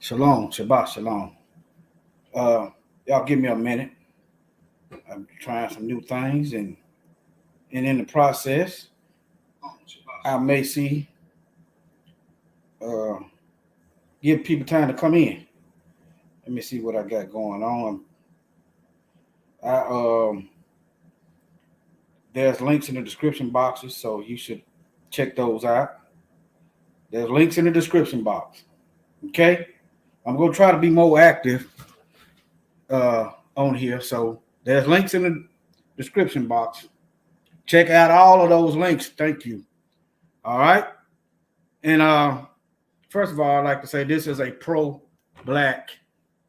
Shalom, Shabbat Shalom. Y'all give me a minute. I'm trying some new things, and in the process, I may see give people time to come in. Let me see what I got going on. There's links in the description boxes, so you should check those out. There's links in the description box. Okay, I'm gonna try to be more active on here. So there's links in the description box. Check out all of those links. Thank you. All right. And first of all, I'd like to say this is a pro-black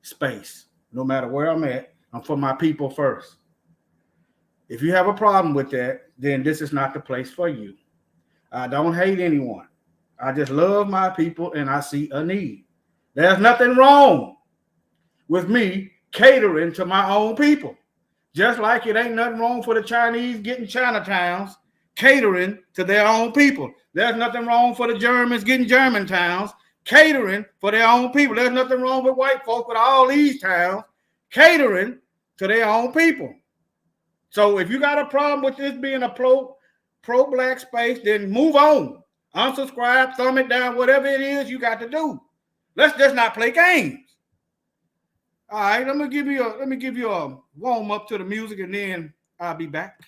space. No matter where I'm at, I'm for my people first. If you have a problem with that, then this is not the place for you. I don't hate anyone. I just love my people and I see a need. There's nothing wrong with me catering to my own people. Just like it ain't nothing wrong for the Chinese getting Chinatowns catering to their own people. There's nothing wrong for the Germans getting German towns catering for their own people. There's nothing wrong with white folk with all these towns catering to their own people. So if you got a problem with this being a pro-black space, then move on. Unsubscribe, thumb it down, whatever it is you got to do. Let's just not play games. All right, let me give you a warm up to the music, and then I'll be back.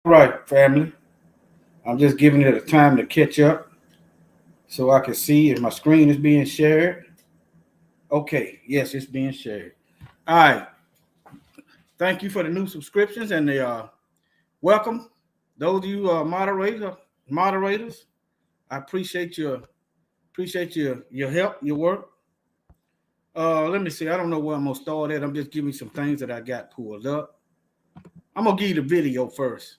All right, family. I'm just giving it a time to catch up so I can see if my screen is being shared. Okay, yes, it's being shared. All right. Thank you for the new subscriptions and the welcome. Those of you moderators, I appreciate your help, your work. Let me see. I don't know where I'm gonna start at. I'm just giving some things that I got pulled up. I'm gonna give you the video first.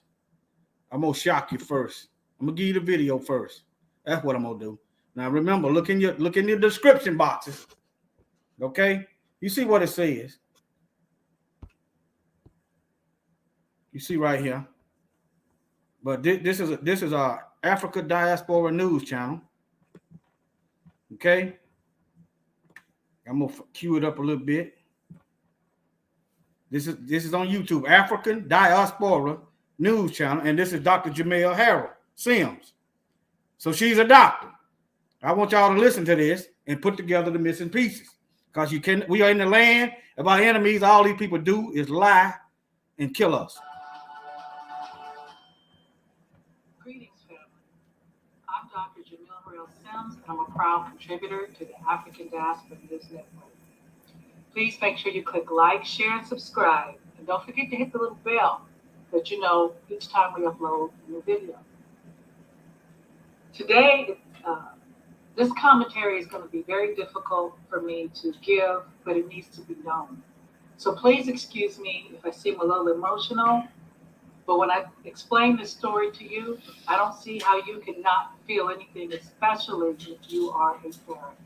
I'm gonna shock you first. I'm gonna give you the video first. That's what I'm gonna do. Now remember, look in your description boxes. Okay, you see what it says. You see right here. But this is our Africa Diaspora News channel. Okay, I'm gonna cue it up a little bit. This is on YouTube, African Diaspora News channel, and this is Dr. Jamel Harold Sims. So she's a doctor. I want y'all to listen to this and put together the missing pieces, because we are in the land of our enemies. All these people do is lie and kill us. Greetings, family. I'm Dr. Jamel Harold Sims, and I'm a proud contributor to the African Diaspora News Network. Please make sure you click like, share, and subscribe. And don't forget to hit the little bell so that you know each time we upload a new video. Today, this commentary is going to be very difficult for me to give, but it needs to be known. So please excuse me if I seem a little emotional, but when I explain this story to you, I don't see how you cannot feel anything, especially if you are a parent.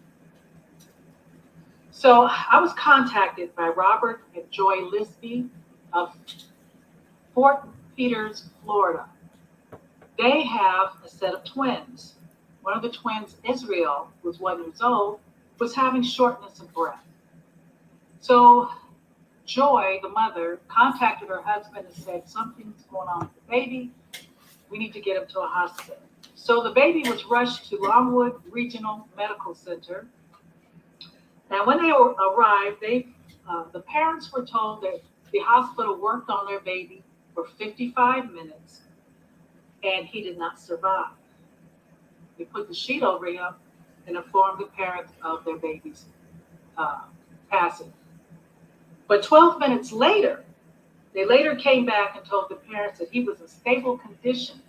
So I was contacted by Robert and Joy Lisby of Fort Peters, Florida. They have a set of twins. One of the twins, Israel, was 1 year old, was having shortness of breath. So Joy, the mother, contacted her husband and said, something's going on with the baby. We need to get him to a hospital. So the baby was rushed to Longwood Regional Medical Center. And when they arrived, the parents were told that the hospital worked on their baby for 55 minutes, and he did not survive. They put the sheet over him and informed the parents of their baby's passing. But 12 minutes later, they later came back and told the parents that he was in stable condition.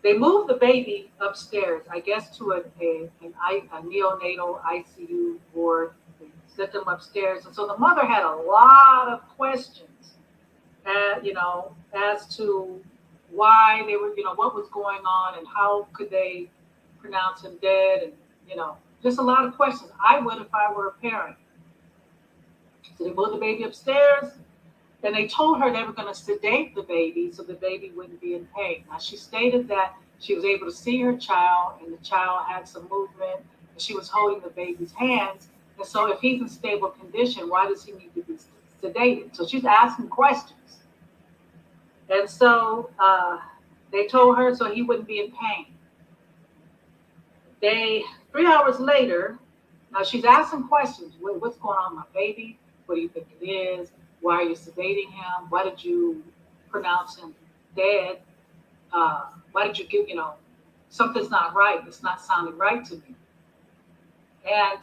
They moved the baby upstairs, I guess, to a neonatal ICU ward. They sent them upstairs. And so the mother had a lot of questions, as to why they were, what was going on and how could they pronounce him dead, and, just a lot of questions. I would if I were a parent. So they moved the baby upstairs, and they told her they were going to sedate the baby so the baby wouldn't be in pain. Now, she stated that she was able to see her child, and the child had some movement, and she was holding the baby's hands. And so if he's in stable condition, why does he need to be sedated? So she's asking questions. And so they told her so he wouldn't be in pain. 3 hours later, now she's asking questions. What's going on with my baby? What do you think it is? Why are you sedating him? Why did you pronounce him dead? Why did you give, something's not right. It's not sounding right to me. And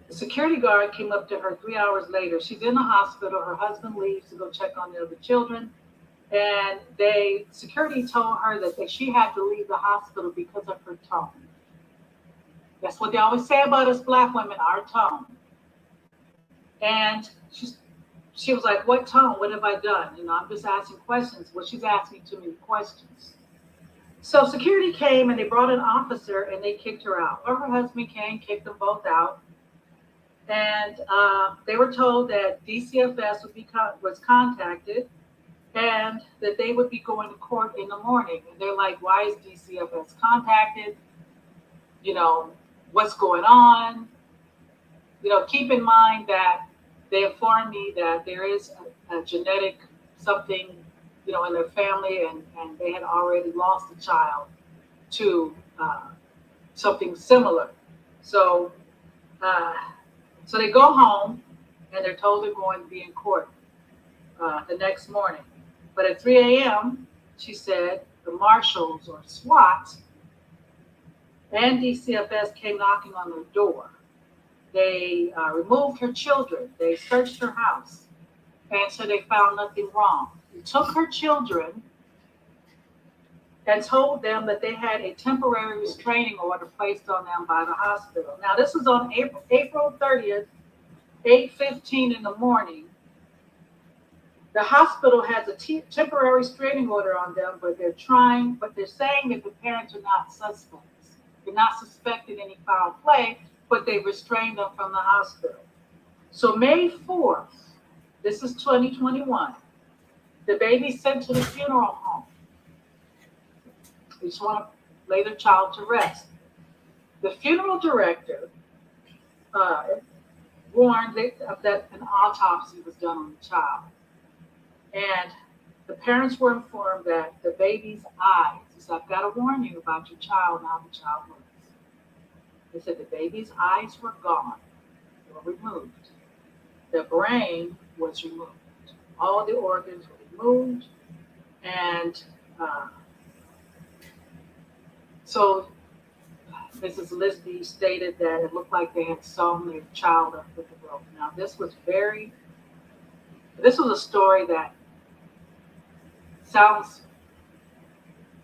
the security guard came up to her 3 hours later. She's in the hospital. Her husband leaves to go check on the other children. And security told her that she had to leave the hospital because of her tone. That's what they always say about us Black women, our tone. And she was like, what tone? What have I done? I'm just asking questions. Well, she's asking too many questions. So security came and they brought an officer and they kicked her out. Or her husband came, kicked them both out. And they were told that DCFS was contacted and that they would be going to court in the morning. And they're like, why is DCFS contacted? What's going on? Keep in mind that they informed me that there is a genetic something, in their family, and they had already lost a child to something similar. So they go home and they're told they're going to be in court the next morning. But at 3 a.m., she said, the marshals or SWAT and DCFS came knocking on their door. They removed her children. They searched her house. And so they found nothing wrong. They took her children and told them that they had a temporary restraining order placed on them by the hospital. Now, this was on April 30th, 8:15 in the morning. The hospital has a temporary restraining order on them, but they're saying that the parents are not suspects. They're not suspected any foul play, but they restrained them from the hospital. So May 4th, this is 2021, the baby's sent to the funeral home. They just want to lay their child to rest. The funeral director warned that an autopsy was done on the child. And the parents were informed that the baby's eyes, he said, I've got to warn you about your child, how the child looks. They said the baby's eyes were gone, they were removed. The brain was removed. All the organs were removed. And so Mrs. Lisby stated that it looked like they had sewn their child up with a rope. Now, this was a story that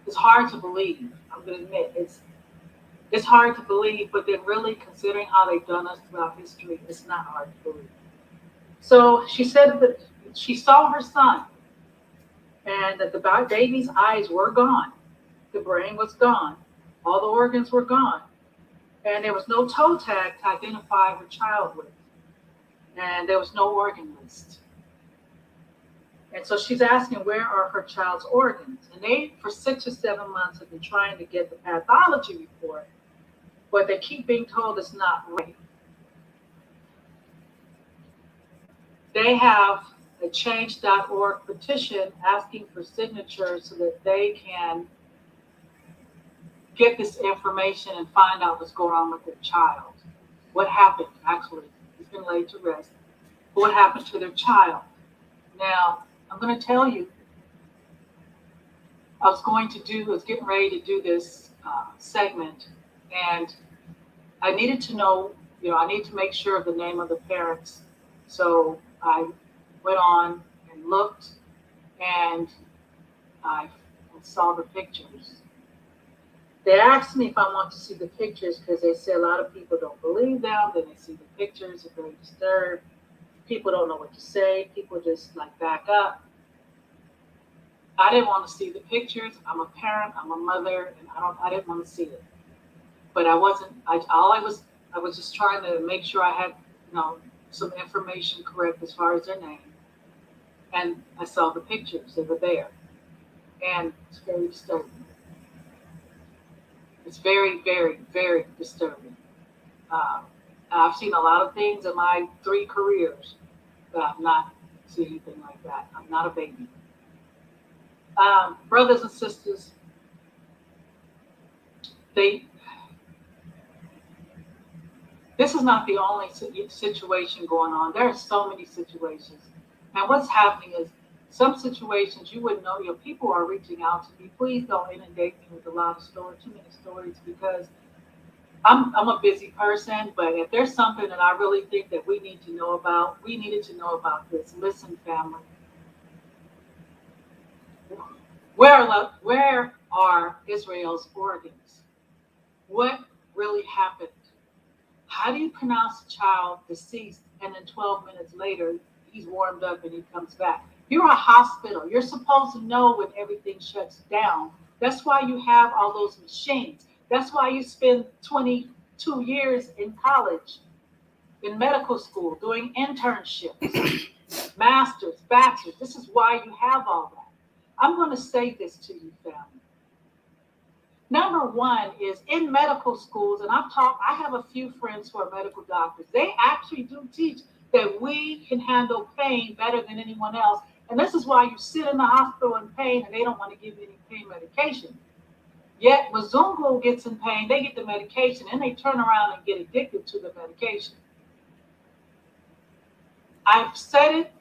it's hard to believe. I'm going to admit, it's hard to believe, but then really considering how they've done us throughout history, it's not hard to believe. So she said that she saw her son and that the baby's eyes were gone. The brain was gone. All the organs were gone. And there was no toe tag to identify her child with. And there was no organ list. And so she's asking, where are her child's organs? And they, for 6 or 7 months, have been trying to get the pathology report, but they keep being told it's not ready. They have a change.org petition asking for signatures so that they can get this information and find out what's going on with their child. What happened, actually, he's been laid to rest. But what happened to their child? Now, I'm going to tell you, I was getting ready to do this segment, and I needed to know, I need to make sure of the name of the parents. So I went on and looked, and I saw the pictures. They asked me if I want to see the pictures because they say a lot of people don't believe them. Then they see the pictures, they're very disturbed. People don't know what to say. People just back up. I didn't want to see the pictures. I'm a parent. I'm a mother, and I didn't want to see it. But I wasn't. I was just trying to make sure I had some information correct as far as their name. And I saw the pictures. They were there, and it's very disturbing. It's very, very, very disturbing. I've seen a lot of things in my 3 careers, but I've not seen anything like that. I'm not a baby. Brothers and sisters, this is not the only situation going on. There are so many situations. And what's happening is some situations you wouldn't know. People are reaching out to me. Please don't inundate me with a lot of stories, too many stories, because I'm a busy person. But if there's something that I really think that we need to know about, we needed to know about this. Listen, family. Where are Israel's organs? What really happened? How do you pronounce a child deceased and then 12 minutes later he's warmed up and he comes back? You're a hospital. You're supposed to know when everything shuts down. That's why you have all those machines. That's why you spend 22 years in college, in medical school, doing internships, masters, bachelors. This is why you have all that. I'm going to say this to you, family. Number one is in medical schools, and I have a few friends who are medical doctors. They actually do teach that we can handle pain better than anyone else. And this is why you sit in the hospital in pain and they don't want to give you any pain medication. Yet when Zungu gets in pain, they get the medication and they turn around and get addicted to the medication. I've said it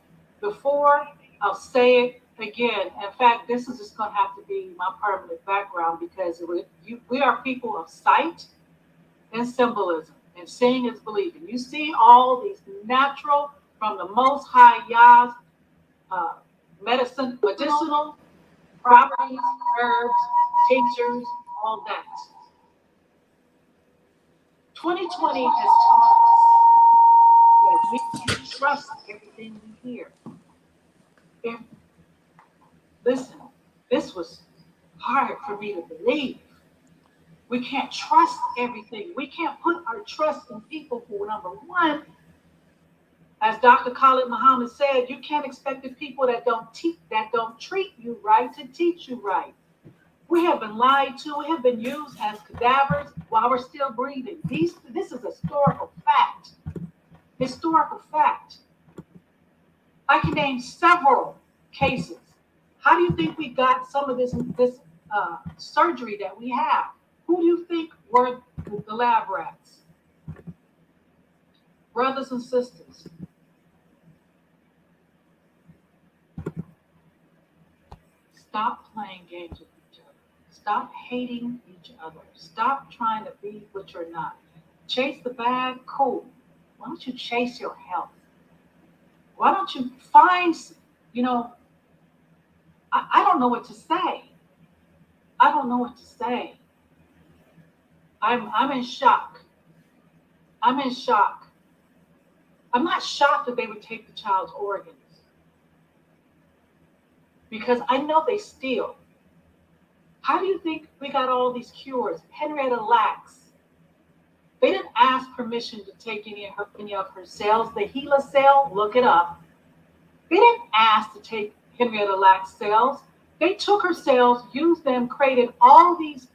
before, I'll say it again. In fact, this is just going to have to be my permanent background because we are people of sight and symbolism, and seeing is believing. You see all these natural, from the Most High Yah's medicinal properties, herbs, teachers, all that. 2020 has taught us that we can't trust everything we hear. Listen, this was hard for me to believe. We can't trust everything. We can't put our trust in people who, number one, as Dr. Khalid Muhammad said, you can't expect the people that don't treat you right to teach you right. We have been lied to. We have been used as cadavers while we're still breathing. This is historical fact. Historical fact. I can name several cases. How do you think we got some of this surgery that we have? Who do you think were the lab rats? Brothers and sisters. Stop playing games with each other. Stop hating each other. Stop trying to be what you're not. Chase the bag, cool. Why don't you chase your health? Why don't you find, I don't know what to say. I don't know what to say. I'm in shock. I'm in shock. I'm not shocked that they would take the child's organs, because I know they steal. How do you think we got all these cures? Henrietta Lacks. They didn't ask permission to take any of her cells. The Gila cell, look it up. They didn't ask to take Henrietta Lacks cells. They took her cells, used them, created all these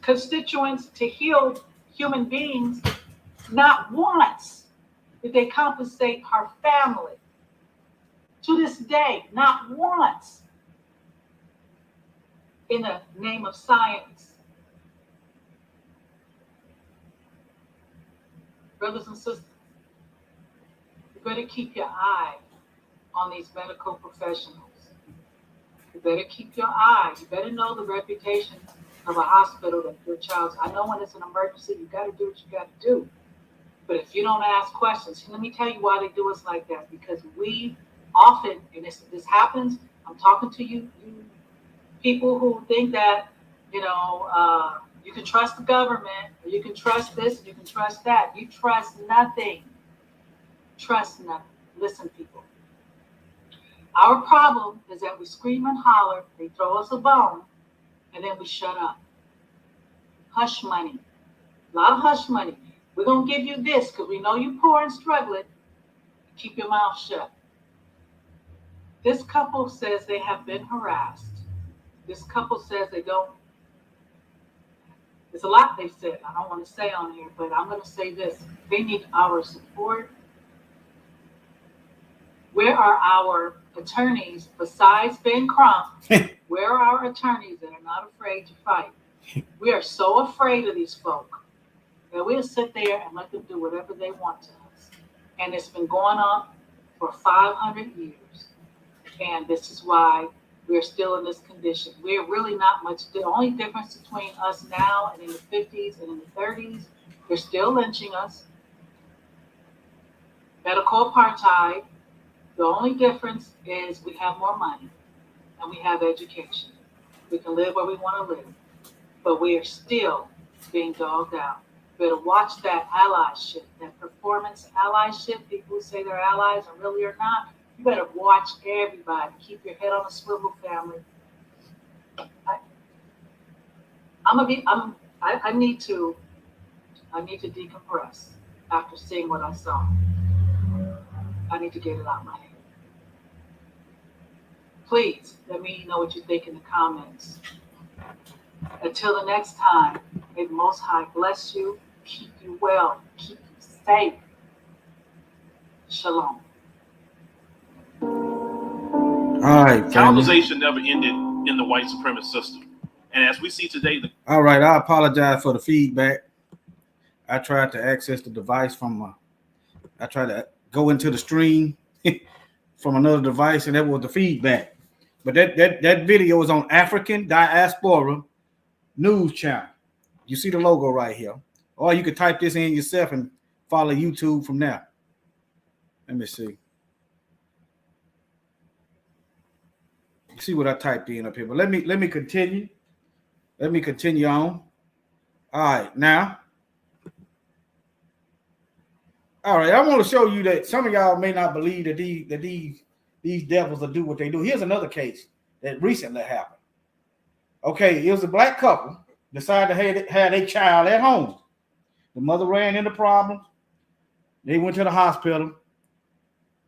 constituents to heal human beings. Not once did they compensate her family. To this day, not once, in the name of science. Brothers and sisters, you better keep your eye on these medical professionals. You better keep your eye. You better know the reputation of a hospital that your child's. I know when it's an emergency, you got to do what you got to do. But if you don't ask questions, let me tell you why they do us like that. Because we often, and this happens, I'm talking to you people who think that, you can trust the government, or you can trust this, you can trust that. You trust nothing. Trust nothing. Listen, people. Our problem is that we scream and holler, they throw us a bone, and then we shut up. Hush money. A lot of hush money. We're going to give you this because we know you're poor and struggling. Keep your mouth shut. This couple says they have been harassed. This couple says they don't. There's a lot they said. I don't want to say on here, but I'm going to say this. They need our support. Where are our attorneys besides Ben Crump? Where are our attorneys that are not afraid to fight? We are so afraid of these folk that we'll sit there and let them do whatever they want to us. And it's been going on for 500 years. And this is why we're still in this condition. We're really not much. The only difference between us now and in the 50s and in the 30s, they're still lynching us. Medical apartheid. The only difference is we have more money and we have education. We can live where we want to live, but we are still being dogged out. Better watch that allyship, that performance allyship. People who say they're allies and really are not. You better watch everybody. Keep your head on a swivel, family. I need to decompress after seeing what I saw. I need to get it out of my head. Please let me know what you think in the comments. Until the next time, may the Most High bless you, keep you well, keep you safe. Shalom. All right, colonization never ended in the white supremacist system. And as we see today, all right, I apologize for the feedback. I tried to access the device I tried to go into the stream from another device, and that was the feedback. But that video is on African Diaspora News Channel. You see the logo right here. Or you could type this in yourself and follow YouTube from there. Let me see. See what I typed in up here, but let me continue. Let me continue on. All right, now. All right, I want to show you that some of y'all may not believe that these devils will do what they do. Here's another case that recently happened. Okay, it was a black couple decided to have a child at home. The mother ran into problems. They went to the hospital,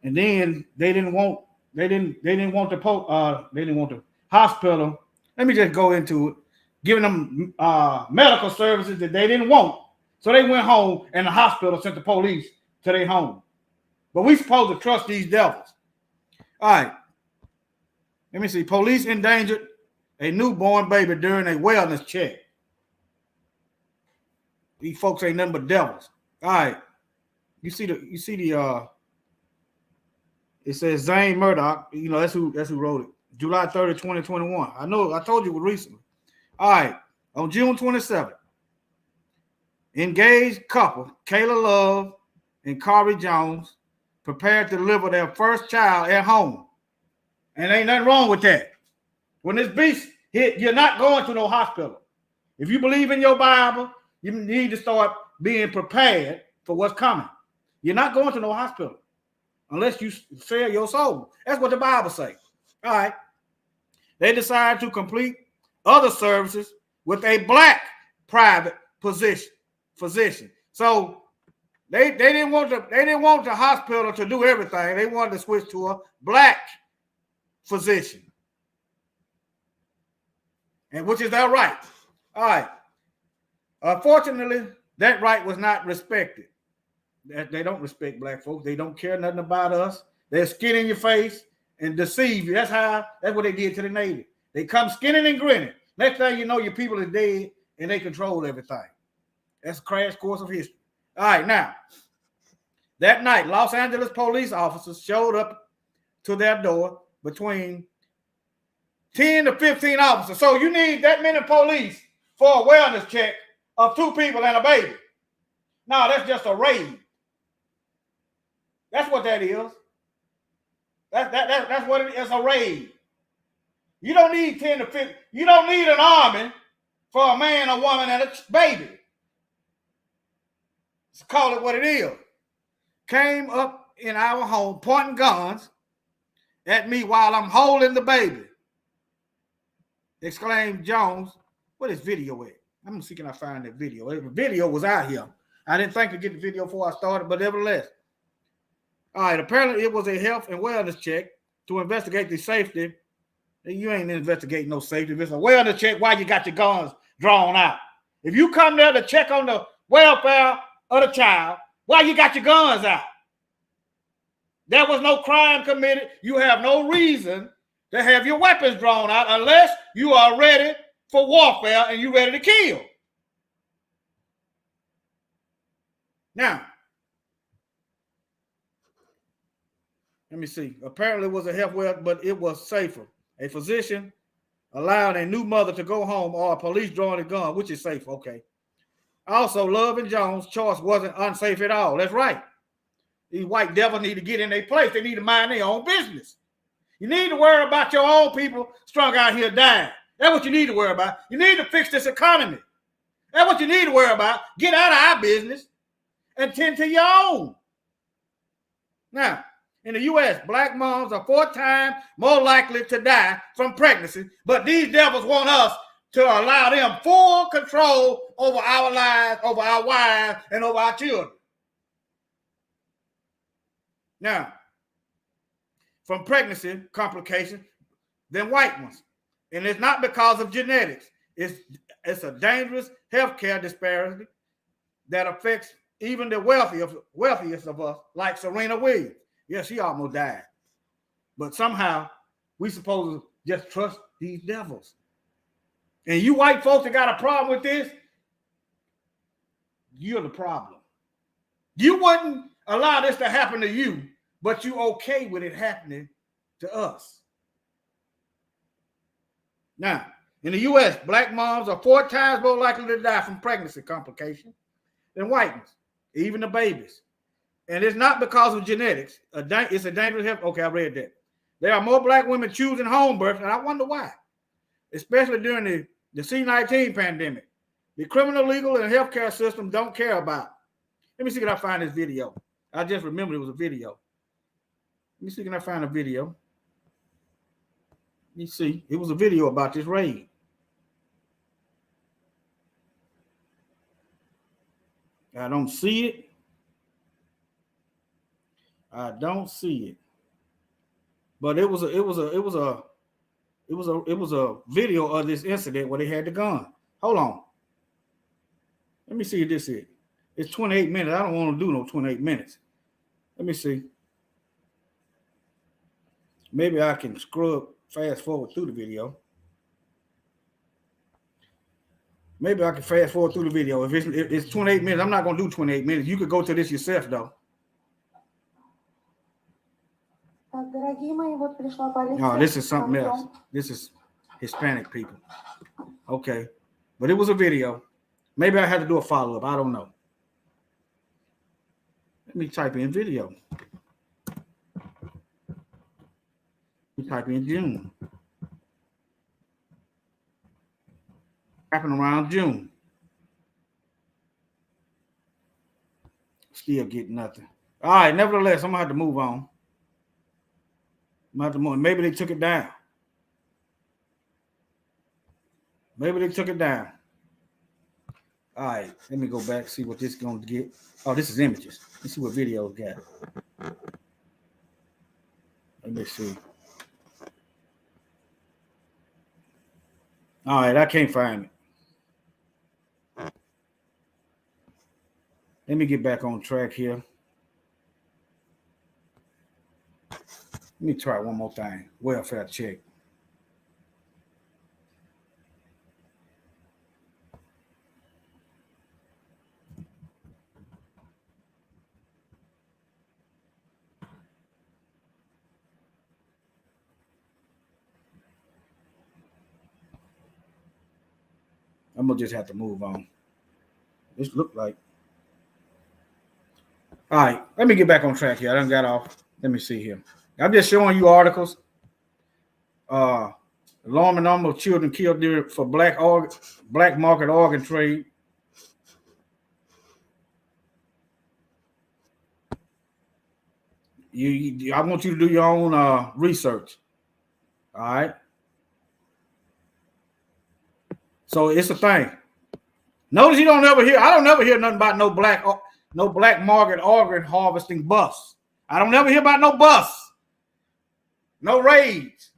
and then they didn't want the hospital. Let me just go into it, giving them medical services that they didn't want. So they went home, and the hospital sent the police to their home. But we supposed to trust these devils. All right. Let me see. Police endangered a newborn baby during a wellness check. These folks ain't nothing but devils. All right. You see the it says Zane Murdoch, that's who wrote it. July 30, 2021. I know I told you it recently. All right. On June 27th, engaged couple, Kayla Love and Corey Jones, prepared to deliver their first child at home. And ain't nothing wrong with that. When this beast hit, you're not going to no hospital. If you believe in your Bible, you need to start being prepared for what's coming. You're not going to no hospital unless you sell your soul. That's what the Bible says. All right. They decided to complete other services with a black private physician. So they didn't want the hospital to do everything. They wanted to switch to a black physician, and which is their right. All right. Unfortunately, that right was not respected. They don't respect black folks. They don't care nothing about us. They're skin in your face and deceive you. That's what they did to the native. They come skinning and grinning. Next thing you know, your people are dead and they control everything. That's a crash course of history. All right, now, that night, Los Angeles police officers showed up to their door between 10 to 15 officers. So you need that many police for a wellness check of 2 people and a baby. No, that's just a raid. That's what that is. That's what it is, a raid. You don't need 10 to 15. You don't need an army for a man, a woman, and a baby. Let's call it what it is. Came up in our home pointing guns at me while I'm holding the baby, exclaimed Jones. What is video at? I'm gonna see can I find that video. The video was out here. I didn't think to get the video before I started, but nevertheless. All right, apparently it was a health and wellness check to investigate the safety. You ain't investigating no safety. If it's a wellness check, why you got your guns drawn out? If you come there to check on the welfare of the child, why you got your guns out? There was no crime committed. You have no reason to have your weapons drawn out unless you are ready for warfare and you're ready to kill. Now, let me see. Apparently it was a health well, but it was safer. A physician allowed a new mother to go home or a police drawing a gun, which is safe. Okay. Also, Love and Jones' choice wasn't unsafe at all. That's right. These white devils need to get in their place. They need to mind their own business. You need to worry about your own people strung out here dying. That's what you need to worry about. You need to fix this economy. That's what you need to worry about. Get out of our business and tend to your own. Now, in the U.S., black moms are 4 times more likely to die from pregnancy, but these devils want us to allow them full control over our lives, over our wives, and over our children. Now, from pregnancy complications than white ones. And it's not because of genetics. It's a dangerous healthcare disparity that affects even the wealthiest of us, like Serena Williams. Yeah, she almost died. But somehow we supposed to just trust these devils. And you white folks that got a problem with this, you're the problem. You wouldn't allow this to happen to you, but you okay with it happening to us. Now, in the U.S., black moms are 4 times more likely to die from pregnancy complications than white ones, even the babies. And it's not because of genetics. It's a dangerous health. Okay, I read that. There are more black women choosing home birth, and I wonder why, especially during the C-19 pandemic. The criminal, legal, and healthcare system don't care about it. Let me see if I find this video. I just remembered it was a video. Let me see if I find a video. Let me see. It was a video about this raid. I don't see it. I don't see it. But it was a video of this incident where they had the gun. Hold on. Let me see if this is. It's 28 minutes. I don't want to do no 28 minutes. Let me see. Maybe I can scrub fast forward through the video. Maybe I can fast forward through the video. If it's 28 minutes, I'm not going to do 28 minutes. You could go to this yourself, though. No, this is something else. This is Hispanic people. Okay. But it was a video. Maybe I had to do a follow-up. I don't know. Let me type in video. Let me type in June. Happened around June. Still getting nothing. All right, nevertheless, I'm going to have to move on. Maybe they took it down. Maybe they took it down. All right, let me go back, see what this is going to get. Oh, this is images. Let's see what video got. Let me see. All right, I can't find it. Let me get back on track here. Let me try one more thing. Welfare check. I'm going to just have to move on. This look like. All right, let me get back on track here. I done got off. Let me see here. I'm just showing you articles. Alarming number of children killed for black market organ trade. I want you to do your own research. All right. So it's a thing. Notice I don't never hear nothing about no black market organ harvesting busts. I don't never hear about no busts. No raids.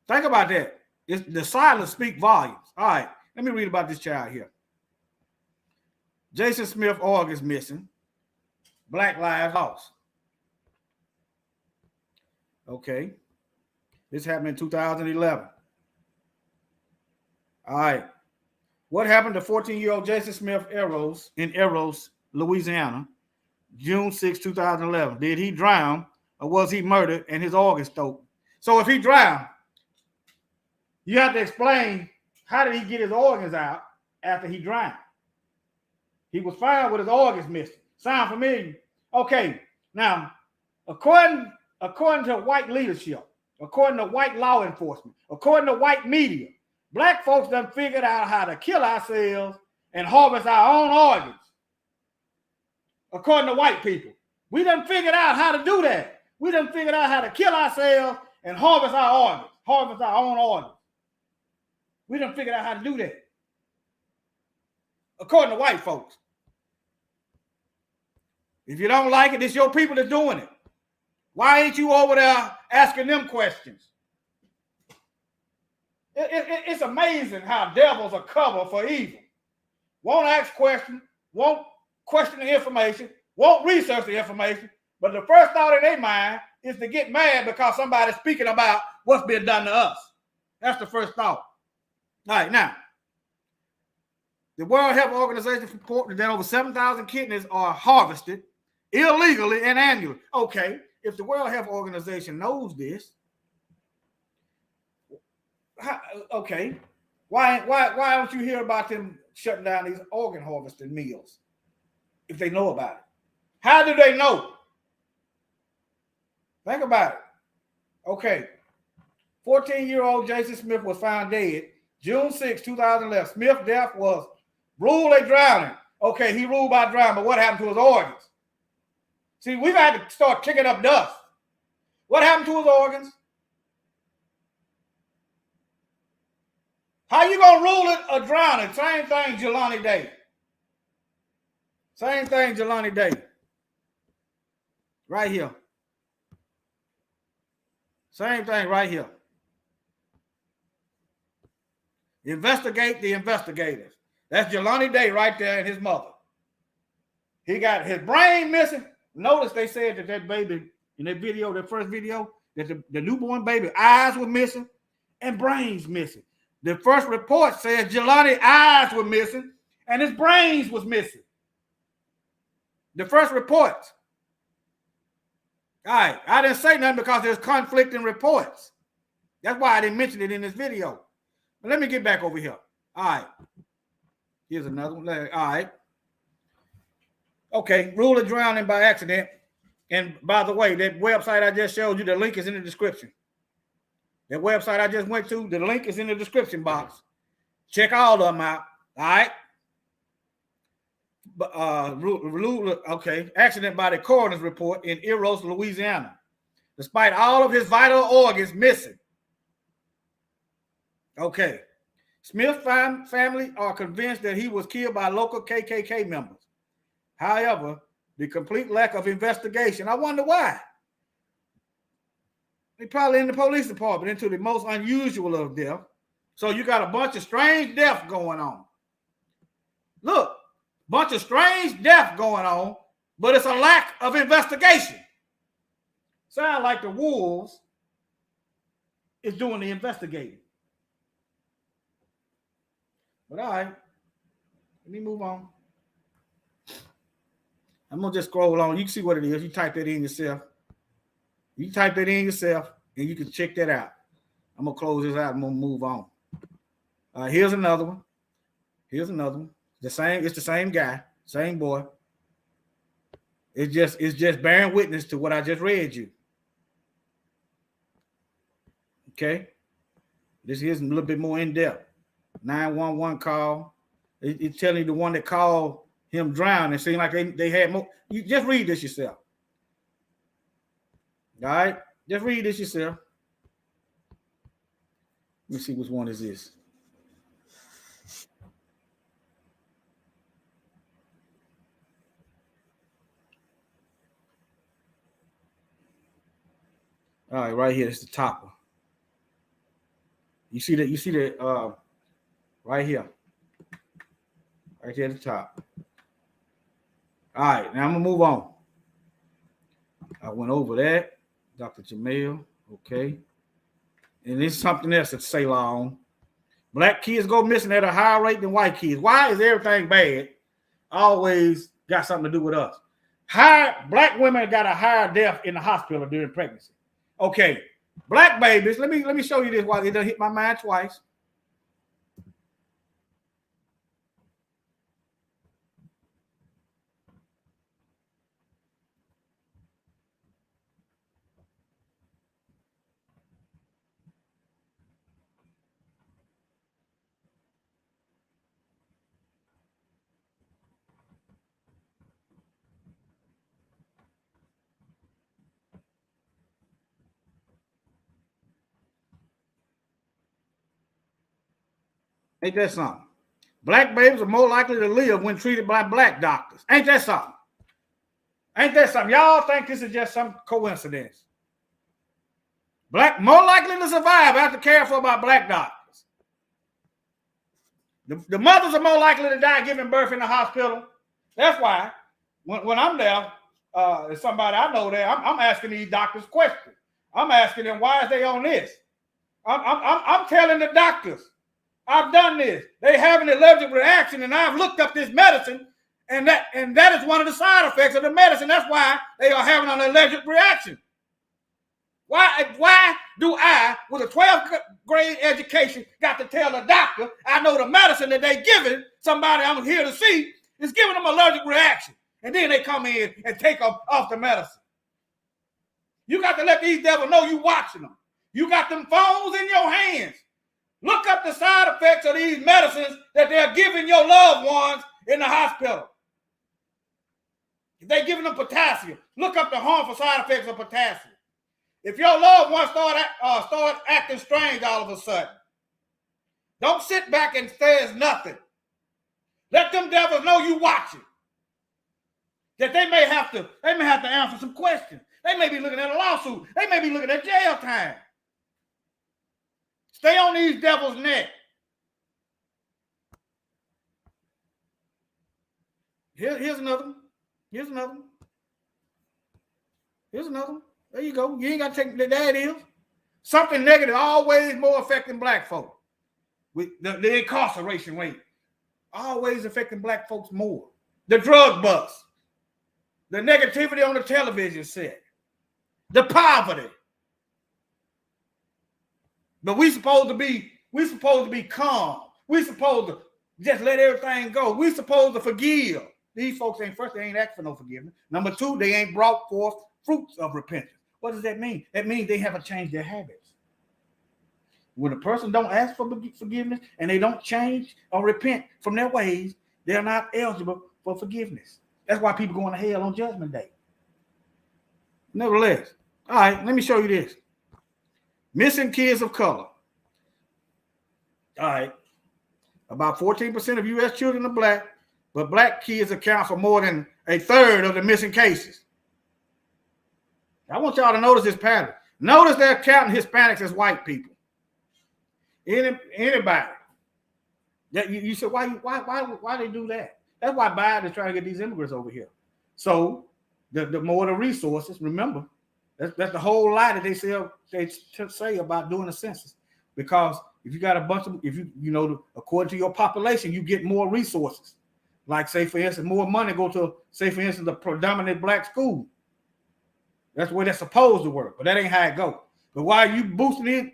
Think about that. The silence speak volumes. All right. Let me read about this child here. Jason Smith organs missing. Black lives lost. Okay. This happened in 2011. All right. What happened to 14-year-old Jason Smith in Eros, Louisiana, June 6, 2011? Did he drown or was he murdered and his organs stolen? So if he drowned, you have to explain how did he get his organs out after he drowned? He was found with his organs missing. Sound familiar? Okay. Now, according to white leadership, according to white law enforcement, according to white media, black folks done figured out how to kill ourselves and harvest our own organs. According to white people, we done figured out how to do that. We done figured out how to kill ourselves and harvest our organs, harvest our own organs. We done figured out how to do that. According to white folks. If you don't like it, it's your people that's doing it. Why ain't you over there asking them questions? It's amazing how devils are covered for evil. Won't ask questions, won't question the information, won't research the information, but the first thought in their mind is to get mad because somebody's speaking about what's been done to us. That's the first thought. All right, now, the World Health Organization reported that over 7,000 kidneys are harvested illegally and annually. Okay, if the World Health Organization knows this, okay, why don't you hear about them shutting down these organ harvesting mills if they know about it? How do they know? Think about it. Okay. 14-year-old Jason Smith was found dead June 6, 2011. Smith's death was ruled a drowning. Okay, he ruled by drowning, but what happened to his organs? See, we've had to start kicking up dust. What happened to his organs? How you going to rule it a drowning? Same thing, Jelani Day. Same thing, Jelani Day. Right here. Same thing right here. Investigate the investigators. That's Jelani Day right there and his mother. He got his brain missing. Notice they said that baby, in that video, that first video, that the newborn baby eyes were missing and brains missing. The first report said Jelani's eyes were missing and his brains was missing. The first report. All right, I didn't say nothing because there's conflicting reports. That's why I didn't mention it in this video. But let me get back over here. All right. Here's another one. All right. Okay, rule of drowning by accident. And by the way, that website I just showed you, the link is in the description. That website I just went to, the link is in the description box. Check all of them out. All right. Okay. Accident by the coroner's report in Eros, Louisiana. Despite all of his vital organs missing. Okay. Smith's family are convinced that he was killed by local KKK members. However, the complete lack of investigation, I wonder why. They probably in the police department into the most unusual of death. So you got a bunch of strange death going on. Look, bunch of strange death going on, but it's a lack of investigation. Sound like the wolves is doing the investigating. But all right, let me move on. I'm going to just scroll on. You can see what it is. You type that in yourself. You type that in yourself, and you can check that out. I'm going to close this out. I'm going to move on. Here's another one. Here's another one. It's the same guy, same boy. It's just bearing witness to what I just read you. Okay? This here's a little bit more in depth. 911 call. It's telling you the one that called him drowned. It seemed like they had more. You just read this yourself. All right? Just read this yourself. Let me see which one is this. All right, right here. It's the top one. You see that right here. Right here at the top. All right, now I'm gonna move on. I went over that. Dr. Jamil, okay. And this is something else to say on. Black kids go missing at a higher rate than white kids. Why is everything bad? Always got something to do with us. Black women got a higher death in the hospital during pregnancy. Okay, black babies. Let me show you this. Why they done hit my mind twice. Ain't that something? Black babies are more likely to live when treated by black doctors. Ain't that something? Ain't that something? Y'all think this is just some coincidence? Black more likely to survive after cared for by black doctors. The mothers are more likely to die giving birth in the hospital. That's why when I'm there, somebody I know there, I'm asking these doctors questions. I'm asking them why is they on this. I'm telling the doctors. I've done this. They have an allergic reaction, and I've looked up this medicine, and that is one of the side effects of the medicine. That's why they are having an allergic reaction. Why do I, with a 12th grade education, got to tell the doctor I know the medicine that they giving somebody I'm here to see is giving them allergic reaction, and then they come in and take them off the medicine? You got to let these devils know you watching them. You got them phones in your hands. Look up the side effects of these medicines that they're giving your loved ones in the hospital. If they're giving them potassium, look up the harmful side effects of potassium. If your loved ones start acting strange all of a sudden, don't sit back and say it's nothing. Let them devils know you watching. That they may have to answer some questions. They may be looking at a lawsuit. They may be looking at jail time. Stay on these devils' neck. Here's another one. Here's another one. Here's another one. There you go. You ain't got to take that. It is. Something negative always more affecting black folk. With the incarceration rate always affecting black folks more. The drug bust. The negativity on the television set. The poverty. But we supposed to be calm. We supposed to just let everything go. We supposed to forgive. These folks they ain't asking for no forgiveness. Number two, they ain't brought forth fruits of repentance. What does that mean? That means they haven't changed their habits. When a person don't ask for forgiveness and they don't change or repent from their ways, they're not eligible for forgiveness. That's why people going to hell on Judgment Day. Nevertheless, all right, let me show you this. Missing kids of color. All right. About 14% of U.S. children are black, but black kids account for more than a third of the missing cases. I want y'all to notice this pattern. Notice they're counting Hispanics as white people. Anybody. That you said, why they do that? That's why Biden is trying to get these immigrants over here. So the more the resources, remember, that's the whole lie that they say about doing a census. Because if you got a bunch of, according to your population, you get more resources. Like, say, for instance, more money go to, say, for instance, the predominant black school. That's the way they're supposed to work, but that ain't how it goes. But while you boosting it,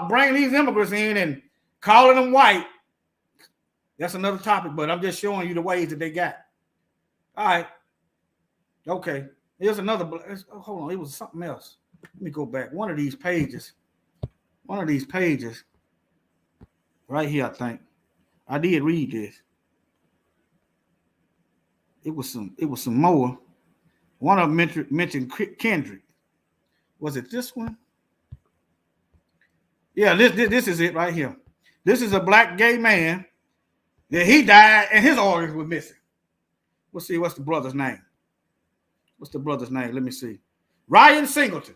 bring these immigrants in and calling them white, that's another topic, but I'm just showing you the ways that they got. All right. Okay. Here's another. Hold on. It was something else. Let me go back. One of these pages right here, I think. I did read this. It was some more. One of them mentioned Kendrick. Was it this one? Yeah, this is it right here. This is a black gay man that he died and his organs were missing. We'll see what's the brother's name. What's the brother's name? Let me see. Ryan Singleton.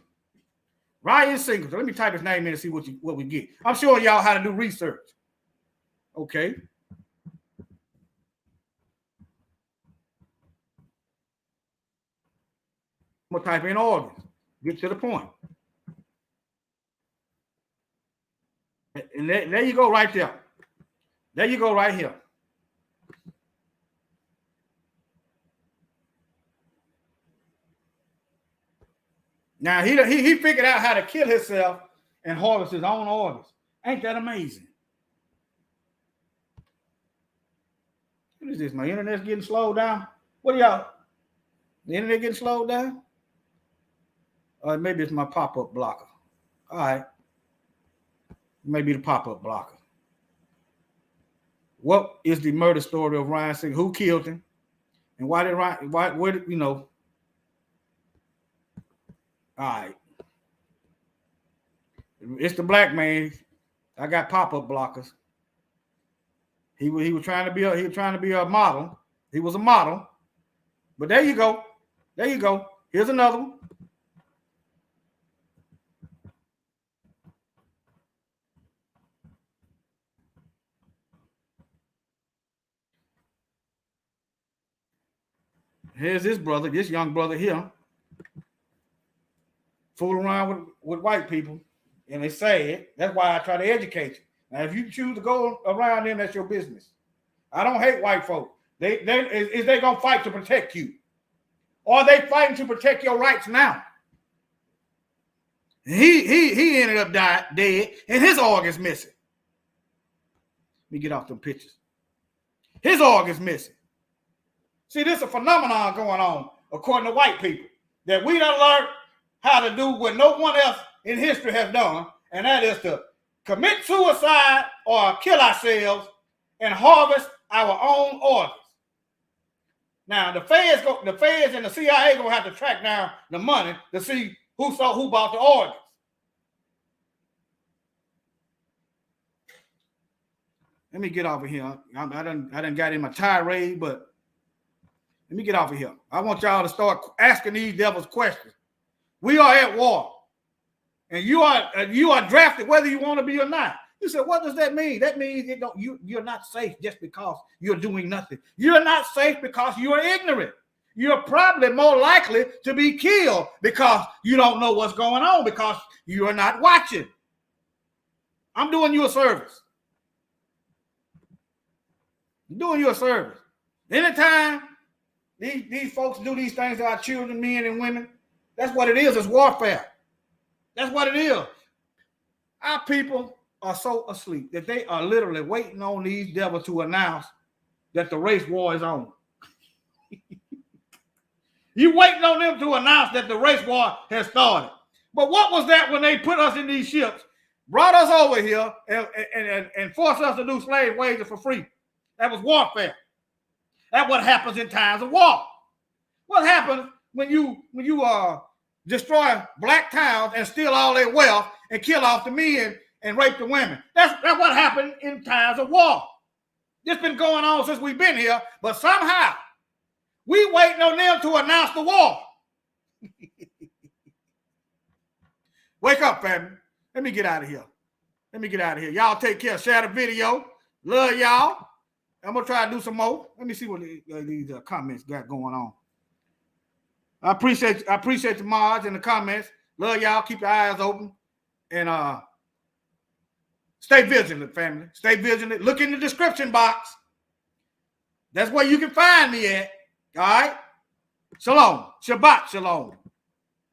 Ryan Singleton. Let me type his name in and see what we get. I'm showing y'all how to do research. Okay. I'm gonna type in organs. Get to the point. And there you go right there. There you go right here. Now he figured out how to kill himself and harvest his own organs. Ain't that amazing? What is this? My internet's getting slowed down. What are y'all? The internet getting slowed down? Maybe it's my pop-up blocker. All right. Maybe the pop-up blocker. What is the murder story of Ryan Singleton? Who killed him? And why did All right. It's the black man. I got pop-up blockers. He was trying to be a model. He was a model. But there you go. There you go. Here's another one. Here's this brother, this young brother here, fooling around with white people, and they say it. That's why I try to educate you. Now, if you choose to go around them, that's your business. I don't hate white folk. They gonna fight to protect you, or are they fighting to protect your rights now? He ended up dead, and his organs missing. Let me get off them pictures. His organs missing. See, this is a phenomenon going on, according to white people, that we done learned how to do what no one else in history has done, and that is to commit suicide or kill ourselves and harvest our own organs. Now, the feds and the CIA gonna have to track down the money to see who bought the organs. Let me get off of here. I done got in my tirade, but let me get off of here. I want y'all to start asking these devils questions. We are at war, and you are drafted whether you want to be or not. You said, what does that mean? That means you're not safe just because you're doing nothing. You're not safe because you are ignorant. You're probably more likely to be killed because you don't know what's going on, because you are not watching. I'm doing you a service. I'm doing you a service. Anytime these folks do these things to our children, men and women, that's what it is. It's warfare. That's what it is. Our people are so asleep that they are literally waiting on these devils to announce that the race war is on. You waiting on them to announce that the race war has started. But what was that when they put us in these ships, brought us over here, and forced us to do slave wages for free? That was warfare. That's what happens in times of war. What happens when you destroy black towns and steal all their wealth and kill off the men and rape the women? That's what happened in times of war. It's been going on since we've been here, but somehow we waiting on them to announce the war. Wake up, family. Let me get out of here. Y'all take care. Share the video. Love y'all. I'm going to try to do some more. Let me see what these comments got going on. I appreciate the mods and the comments. Love y'all. Keep your eyes open. And stay vigilant, family. Stay vigilant. Look in the description box. That's where you can find me at. All right? Shalom. Shabbat shalom.